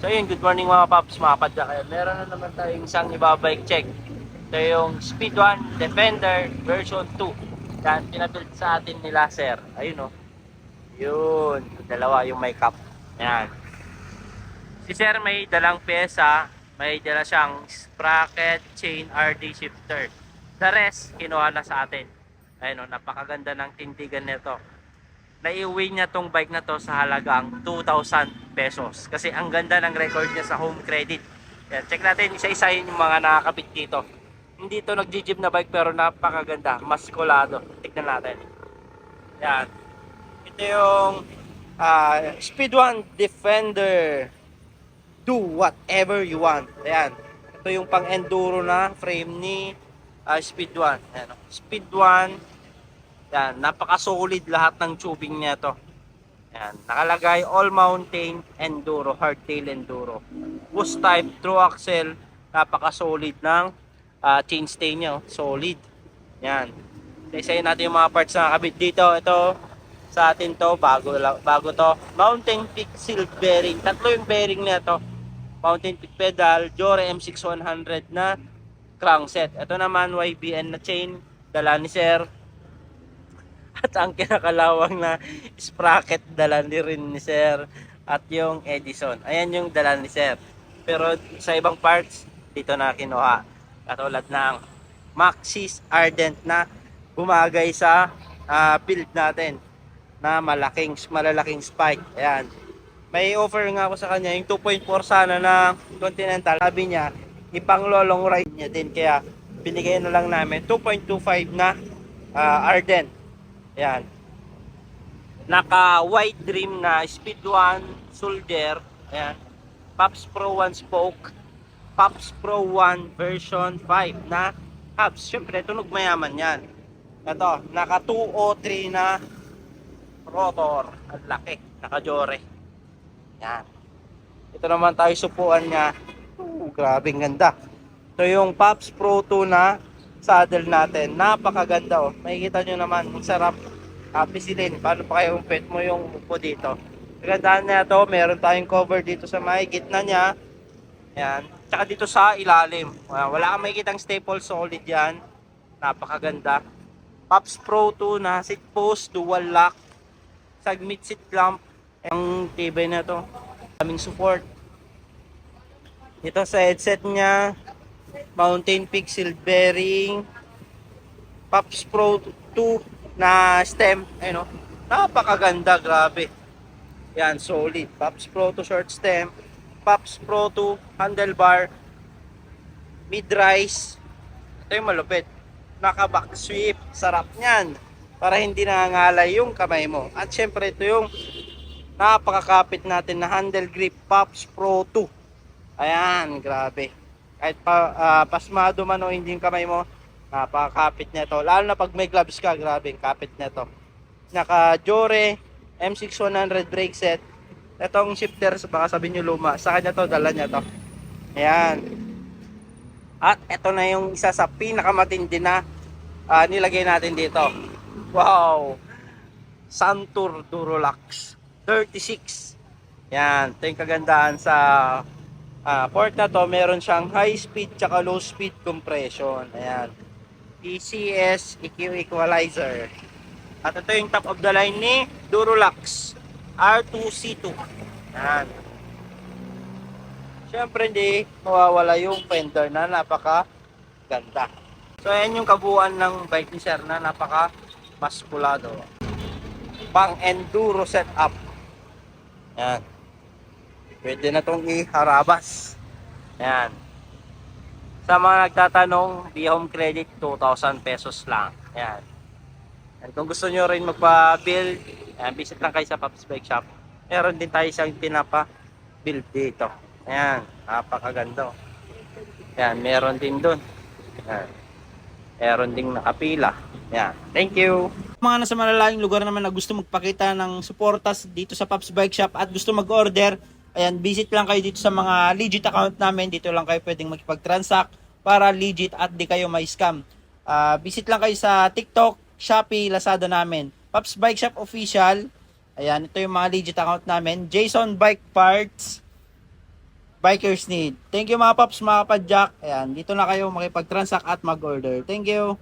So yun, good morning mga paps, mga padya kayo. Meron na naman tayong isang ibabike check. Ito yung Speed 1 Defender version 2. Yan, pinabuild sa atin nila sir. Ayun o. Yun, dalawa yung may cup. Yan. Si sir may dalang pyesa, may dala siyang sprocket, chain, RD shifter. The rest, kinuha na sa atin. Ayun o, napakaganda ng tindigan nito. Naiuwi niya tong bike na to sa halagang 2,000 pesos. Kasi ang ganda ng record niya sa home credit. Yan, check natin isa-isa yung mga nakakabit dito. Hindi to nag-jeep na bike pero napakaganda. Maskulado. Tignan natin. Yan. Ito yung Speed 1 Defender. Do whatever you want. Ayan. Ito yung pang-enduro na frame ni Speed 1. Ayan. Speed 1. Yan, napaka-solid lahat ng tubing niya to. Yan, nakalagay all mountain enduro, hardtail enduro. Boost type, through axle, napaka-solid ng chainstay niya, solid. Yan. Isa-isayin natin yung mga parts na nakabit dito. Ito sa atin to, bago to. Mountain Peak Seal bearing. Tatlo yung bearing niya to. Mountain Peak pedal, Jore M6100 na crankset. Ito naman YBN na chain, dala ni Sir. At ang kinakalawang na sprocket dala ni rin ni Sir. At yung Edison. Ayan yung dala ni Sir. Pero sa ibang parts, dito na kinuha. Katulad ng Maxxis Ardent na bumagay sa build natin. Na malalaking spike. Ayan. May offer nga ako sa kanya. Yung 2.4 sana na Continental. Sabi niya, ipang long ride niya din. Kaya binigay na lang namin 2.25 na Ardent. Ayan. Naka white trim na Speed 1 Soldier. Ayan. Pops Pro 1 spoke. Pops Pro 1 version 5 na hubs. Siyempre, tunog mayaman yan. Ito, naka 203 na rotor. Ang laki. Naka Jore. Ayan. Ito naman tayo supuan niya. Grabing ganda. Ito yung Pops Pro 2 na saddle natin. Napakaganda oh. Makikita nyo naman, ang sarap pisilin. Paano pa kayo pet mo yung upo dito. Kagandahan niya to, meron tayong cover dito sa may gitna niya. Ayan. Tsaka dito sa ilalim. Wala kang makikitang staple solid yan. Napakaganda. Pops Pro 2 na seat post, dual lock. Submit seat clamp. Ang tibay na to. Daming support. Ito sa headset niya. Mountain Peak Seal bearing, Pops Pro 2 na stem, ayun, napakaganda, grabe. Yan, solid. Pops Pro 2 short stem, Pops Pro 2 handlebar, mid-rise. Ito yung malupit. Naka-back sweep, sarap niyan. Para hindi nangangalay yung kamay mo. At syempre ito yung napakakapit natin na handle grip Pops Pro 2. Ayan, grabe. Kahit pasmado man o hindi yung kamay mo, napakakapit nito. Lalo na pag may gloves ka, grabe, kapit nito. Naka Jore M6100 brake set. Itong shifter, baka sabihin nyo luma, sa kanya to, dala niya to. Ayan. At ito na yung isa sa pinakamatindi na nilagay natin dito. Wow! Santur Durolax 36. Yan, ito yung kagandahan sa port na to. Meron siyang high speed tsaka low speed compression. Ayan. PCS EQ equalizer. At ito yung top of the line ni Durolax R2C2. Ayan. Siyempre hindi mawawala yung fender na napaka ganda. So ayan yung kabuuan ng bike ni Sir na napaka maskulado. Pang enduro setup. Ayan. Pwede na itong iharabas. Ayan. Sa mga nagtatanong, home credit 2,000 pesos lang. Ayan. And kung gusto nyo rin magpa-build, visit lang kayo sa Pops Bike Shop. Meron din tayo isang pinapa-build dito. Ayan. Napakaganda. Ayan. Meron din dun. Ayan. Meron din nakapila. Ayan. Thank you. Mga nasa malalayong lugar naman na gusto magpakita ng suportas dito sa Pops Bike Shop at gusto mag-order, ayan, visit lang kayo dito sa mga legit account namin. Dito lang kayo pwedeng makipag-transact para legit at di kayo may scam. Visit lang kayo sa TikTok, Shopee, Lazada namin. Pops Bike Shop Official. Ayan, ito yung mga legit account namin. Jason Bike Parts. bikers need. Thank you mga paps, mga kapadyak. Ayan, dito na kayo makipag-transact at mag-order. Thank you.